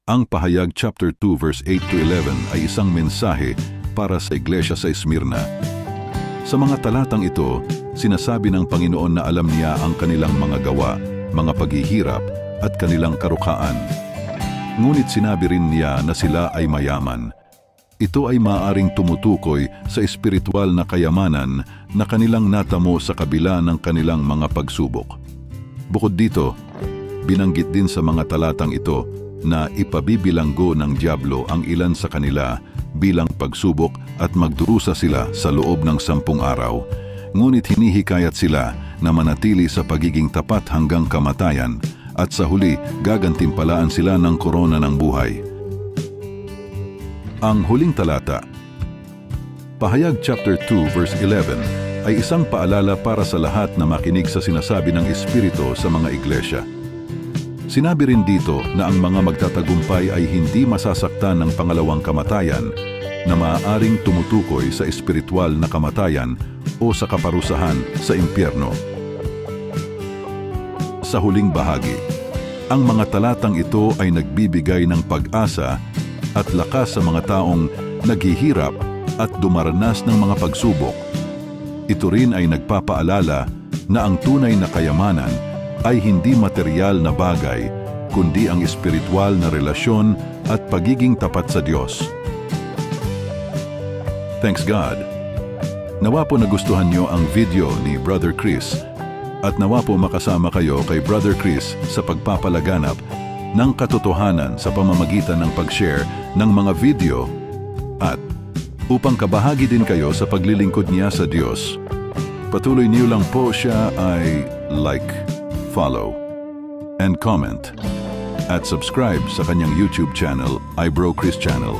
Ang Pahayag chapter 2 verse 8 to 11 ay isang mensahe para sa iglesia sa Smyrna. Sa mga talatang ito, sinasabi ng Panginoon na alam niya ang kanilang mga gawa, mga paghihirap at kanilang karukaan. Ngunit sinabi rin niya na sila ay mayaman. Ito ay maaaring tumutukoy sa espiritual na kayamanan na kanilang natamo sa kabila ng kanilang mga pagsubok. Bukod dito, binanggit din sa mga talatang ito na ipabibilanggo ng dyablo ang ilan sa kanila bilang pagsubok at magdurusa sila sa loob ng 10 araw. Ngunit hinihikayat sila na manatili sa pagiging tapat hanggang kamatayan at sa huli gagantimpalaan sila ng korona ng buhay. Ang huling talata, Pahayag chapter 2 verse 11 ay isang paalala para sa lahat na makinig sa sinasabi ng Espiritu sa mga iglesia. Sinabi rin dito na ang mga magtatagumpay ay hindi masasaktan ng pangalawang kamatayan na maaaring tumutukoy sa espiritual na kamatayan o sa kaparusahan sa impyerno. Sa huling bahagi, ang mga talatang ito ay nagbibigay ng pag-asa at lakas sa mga taong naghihirap at dumaranas ng mga pagsubok. Ito rin ay nagpapaalala na ang tunay na kayamanan ay hindi material na bagay, kundi ang espiritual na relasyon at pagiging tapat sa Diyos. Thanks God! Nawa po nagustuhan niyo ang video ni Brother Chris at nawa po makasama kayo kay Brother Chris sa pagpapalaganap ng katotohanan sa pamamagitan ng pag-share ng mga video at upang kabahagi din kayo sa paglilingkod niya sa Diyos. Patuloy niyo lang po siya ay like, follow, and comment at subscribe sa kanyang YouTube channel, iBro Chris Channel.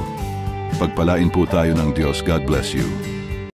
Pagpalain po tayo ng Diyos. God bless you.